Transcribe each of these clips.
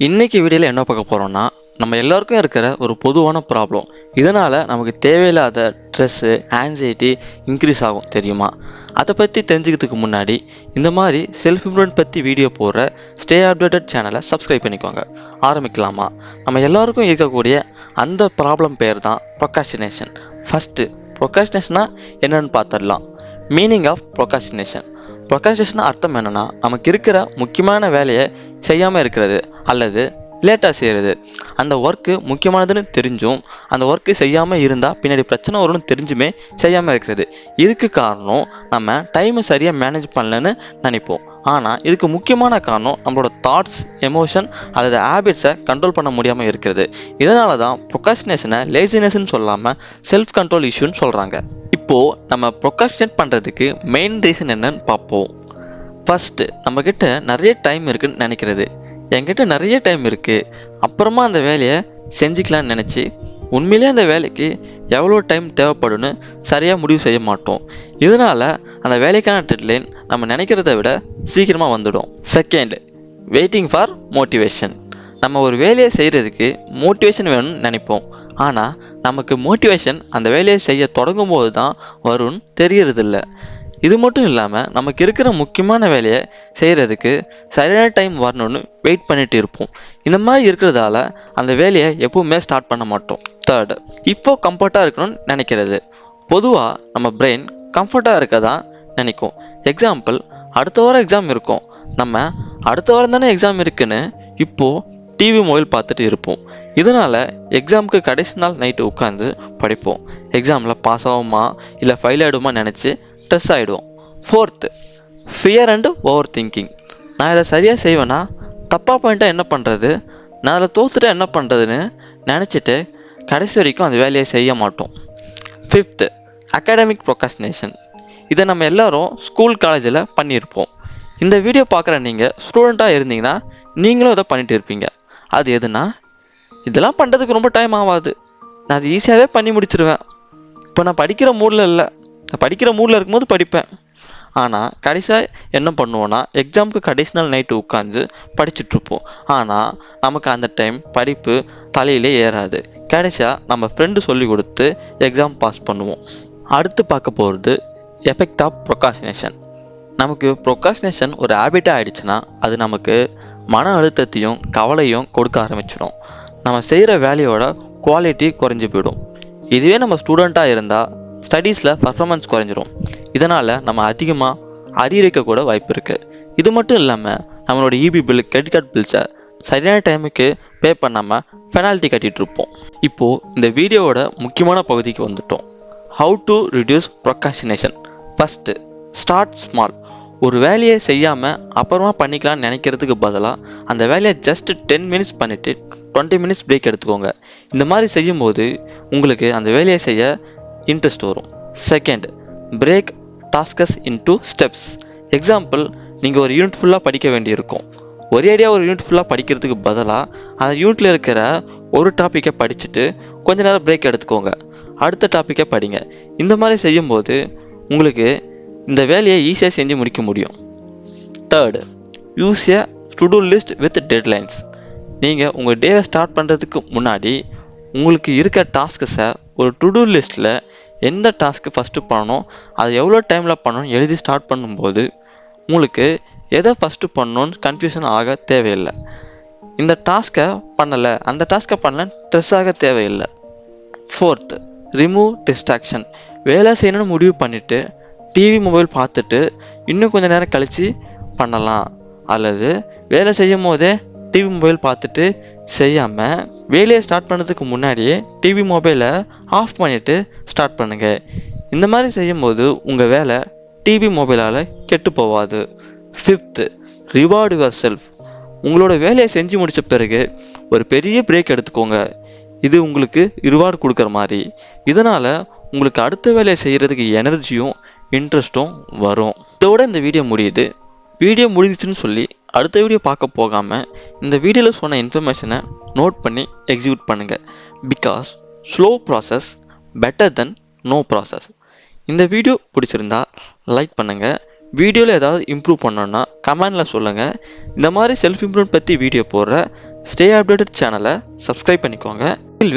இன்னைக்கு வீடியோவில் என்ன பார்க்க போகிறோம்னா, நம்ம எல்லாருக்கும் இருக்கிற ஒரு பொதுவான ப்ராப்ளம். இதனால் நமக்கு தேவையில்லாத ஸ்ட்ரெஸ்ஸு, ஆங்ஸைட்டி இன்க்ரீஸ் ஆகும் தெரியுமா? அதை பற்றி தெரிஞ்சுக்கிறதுக்கு முன்னாடி இந்த மாதிரி செல்ஃப் இம்ப்ரூவ்மெண்ட் பற்றி வீடியோ போடுற ஸ்டே அப்டேட்டட் சேனலை சப்ஸ்கிரைப் பண்ணிக்கோங்க. ஆரம்பிக்கலாமா? நம்ம எல்லாருக்கும் இருக்கக்கூடிய அந்த ப்ராப்ளம் பேர் தான் ப்ரொக்ராஸ்டினேஷன். ஃபஸ்ட்டு ப்ரொக்ராஸ்டினேஷனா என்னன்னு பார்த்துடலாம். Meaning of procrastination. ப்ரொக்ராஸ்டினேஷன் அர்த்தம் என்னென்னா, நமக்கு இருக்கிற முக்கியமான வேலையை செய்யாமல் இருக்கிறது அல்லது லேட்டாக செய்கிறது. அந்த ஒர்க்கு முக்கியமானதுன்னு தெரிஞ்சும் அந்த ஒர்க்கு செய்யாமல் இருந்தால் பின்னாடி பிரச்சனை வரும்னு தெரிஞ்சுமே செய்யாமல் இருக்கிறது. இதுக்கு காரணம் நம்ம டைமை சரியாக மேனேஜ் பண்ணலன்னு நினைப்போம். ஆனால் இதுக்கு முக்கியமான காரணம் நம்மளோட தாட்ஸ், எமோஷன் அல்லது ஹேபிட்ஸை கண்ட்ரோல் பண்ண முடியாமல் இருக்கிறது. இதனால தான் ப்ரொக்ராஸ்டினேஷனை லேசினஸ்ன்னு சொல்லாமல் செல்ஃப் கண்ட்ரோல் இஷ்யூன்னு சொல்கிறாங்க. இப்போது நம்ம ப்ரொக்ராஸ்டினேட் பண்ணுறதுக்கு மெயின் ரீசன் என்னன்னு பார்ப்போம். ஃபஸ்ட்டு, நம்மக்கிட்ட நிறைய டைம் இருக்குதுன்னு நினைக்கிறது. என்கிட்ட நிறைய டைம் இருக்குது, அப்புறமா அந்த வேலையை செஞ்சுக்கலான்னு நினச்சி உண்மையிலே அந்த வேலைக்கு எவ்வளோ டைம் தேவைப்படுன்னு சரியாக முடிவு செய்ய மாட்டோம். இதனால் அந்த வேலைக்கான டெட்லைன் நம்ம நினைக்கிறத விட சீக்கிரமாக வந்துடும். Second, waiting for motivation. நம்ம ஒரு வேலையை செய்கிறதுக்கு மோட்டிவேஷன் வேணும்னு நினைப்போம். ஆனால் நமக்கு மோட்டிவேஷன் அந்த வேலையை செய்ய தொடங்கும் போது தான் வரும்னு தெரியறதில்ல. இது மட்டும் இல்லாமல் நமக்கு இருக்கிற முக்கியமான வேலையை செய்கிறதுக்கு சரியான டைம் வரணும்னு வெயிட் பண்ணிட்டு இருப்போம். இந்த மாதிரி இருக்கிறதால அந்த வேலையை எப்பவுமே ஸ்டார்ட் பண்ண மாட்டோம். தேர்டு, இப்போ கம்ஃபர்ட்டாக இருக்கணும்னு நினைக்கிறது. பொதுவாக நம்ம பிரெயின் கம்ஃபர்ட்டாக இருக்க தான் நினைக்கும். எக்ஸாம்பிள், அடுத்த வாரம் எக்ஸாம் இருக்கும். நம்ம அடுத்த வாரம் தானே எக்ஸாம் இருக்குன்னு இப்போது டிவி, மொபைல் பார்த்துட்டு இருப்போம். இதனால் எக்ஸாமுக்கு கடைசி நாள் நைட்டு உட்காந்து படிப்போம். எக்ஸாமில் பாஸ் ஆகுமா இல்லை ஃபெயில் ஆகிடுமா நினச்சி ஸ்ட்ரெஸ் ஆகிடுவோம். Fourth, fear and over thinking. நான் இதை சரியாக செய்வேனா, தப்பாக போயிட்டா என்ன பண்ணுறது, நான் அதில் தோத்துட்டா என்ன பண்ணுறதுன்னு நினச்சிட்டு கடைசி வரைக்கும் அந்த வேலையை செய்ய மாட்டோம். Fifth, academic procrastination. இதை நம்ம எல்லோரும் ஸ்கூல், காலேஜில் பண்ணியிருப்போம். இந்த வீடியோ பார்க்குற நீங்கள் ஸ்டூடெண்ட்டாக இருந்தீங்கன்னா நீங்களும் இதை பண்ணிட்டு இருப்பீங்க. அது எதுனா, இதெல்லாம் பண்ணுறதுக்கு ரொம்ப டைம் ஆகாது, நான் அது ஈஸியாகவே பண்ணி முடிச்சிருவேன், இப்போ நான் படிக்கிற மூடில் இல்லை, நான் படிக்கிற மூடில் இருக்கும்போது படிப்பேன். ஆனால் கடைசியாக என்ன பண்ணுவோன்னா, எக்ஸாமுக்கு கடைசி நாள் நைட்டு உட்காந்து படிச்சுட்ருப்போம். ஆனால் நமக்கு அந்த டைம் படிப்பு தலையிலே ஏறாது. கடைசியாக நம்ம ஃப்ரெண்டு சொல்லி கொடுத்து எக்ஸாம் பாஸ் பண்ணுவோம். அடுத்து பார்க்க போகிறது எஃபெக்ட் ஆஃப் ப்ரொக்ராஸ்டினேஷன். நமக்கு ப்ரொக்ராஸ்டினேஷன் ஒரு ஹேபிட்டாக ஆகிடுச்சுன்னா அது நமக்கு மன அழுத்தத்தையும் கவலையும் கொடுக்க ஆரம்பிச்சிடும். நம்ம செய்கிற வேலையோட குவாலிட்டி குறைஞ்சி போயிடும். இதுவே நம்ம ஸ்டூடெண்ட்டாக இருந்தால் ஸ்டடீஸில் பர்ஃபார்மன்ஸ் குறைஞ்சிரும். இதனால் நம்ம அதிகமாக அரியர் கூட வாய்ப்பு இருக்குது. இது மட்டும் இல்லாமல் நம்மளோட இபி பில், கிரெடிட் கார்டு பில்ஸை சரியான டைமுக்கு பே பண்ணாமல் பெனால்ட்டி கட்டிகிட்ருப்போம். இப்போது இந்த வீடியோவோட முக்கியமான பகுதிக்கு வந்துட்டோம். How to reduce procrastination. First, start small. ஒரு வேலையை செய்யாமல் அப்புறமா பண்ணிக்கலாம்னு நினைக்கிறதுக்கு பதிலாக அந்த வேலையை ஜஸ்ட் 10 மினிட்ஸ் பண்ணிவிட்டு 20 மினிட்ஸ் பிரேக் எடுத்துக்கோங்க. இந்த மாதிரி செய்யும்போது உங்களுக்கு அந்த வேலையை செய்ய இன்ட்ரெஸ்ட் வரும். Second, break tasks into steps. Example, நீங்கள் ஒரு யூனிட் ஃபுல்லாக படிக்க வேண்டியிருக்கும். ஒரே ஐடியா ஒரு யூனிட் ஃபுல்லாக படிக்கிறதுக்கு பதிலாக அந்த யூனிட்டில் இருக்கிற ஒரு டாப்பிக்கை படிச்சுட்டு கொஞ்ச நேரம் பிரேக் எடுத்துக்கோங்க, அடுத்த டாப்பிக்கை படிங்க. இந்த மாதிரி செய்யும்போது உங்களுக்கு இந்த வேலையை ஈஸியாக செஞ்சு முடிக்க முடியும். Third, use a to do list with deadlines. நீங்கள் உங்கள் டேவை ஸ்டார்ட் பண்ணுறதுக்கு முன்னாடி உங்களுக்கு இருக்க டாஸ்கஸை ஒரு டு டூ லிஸ்ட்டில் எந்த டாஸ்க்கு ஃபஸ்ட்டு பண்ணணும், அது எவ்வளோ டைமில் பண்ணணும் எழுதி ஸ்டார்ட் பண்ணும்போது உங்களுக்கு எதை ஃபஸ்ட்டு பண்ணணும்னு கன்ஃபியூஷன் ஆக தேவையில்லை. இந்த டாஸ்க்கை பண்ணலை, அந்த டாஸ்க்கை பண்ணல ஸ்ட்ரெஸ் ஆக தேவையில்லை. Fourth, remove distraction. வேலை செய்யணும்னு முடிவு பண்ணிவிட்டு டிவி, மொபைல் பார்த்துட்டு இன்னும் கொஞ்சம் நேரம் கழித்து பண்ணலாம், அல்லது வேலை செய்யும் போதே டிவி, மொபைல் பார்த்துட்டு செய்யாமல் வேலையை ஸ்டார்ட் பண்ணுறதுக்கு முன்னாடியே டிவி, மொபைலை ஆஃப் பண்ணிவிட்டு ஸ்டார்ட் பண்ணுங்கள். இந்த மாதிரி செய்யும்போது உங்கள் வேலை டிவி, மொபைலால் கெட்டு போகாது. Fifth, reward your self. உங்களோட வேலையை செஞ்சு முடித்த பிறகு ஒரு பெரிய பிரேக் எடுத்துக்கோங்க. இது உங்களுக்கு ரிவார்டு கொடுக்குற மாதிரி. இதனால் உங்களுக்கு அடுத்த வேலையை செய்கிறதுக்கு எனர்ஜியும் இன்ட்ரெஸ்ட்டும் வரும். இதோட இந்த வீடியோ முடியுது. வீடியோ முடிஞ்சிச்சுன்னு சொல்லி அடுத்த வீடியோ பார்க்க போகாமல் இந்த வீடியோவில் சொன்ன இன்ஃபர்மேஷனை நோட் பண்ணி எக்ஸிக்யூட் பண்ணுங்கள். Because slow process better than no process. இந்த வீடியோ பிடிச்சிருந்தா லைக் பண்ணுங்கள், வீடியோவில் ஏதாவது இம்ப்ரூவ் பண்ணோன்னா கமெண்டில் சொல்லுங்கள். இந்த மாதிரி செல்ஃப் இம்ப்ரூவ்மெண்ட் பற்றி வீடியோ போடுற ஸ்டே அப்டேட்டட் சேனலை சப்ஸ்கிரைப் பண்ணிக்கோங்க.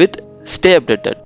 With stay updated.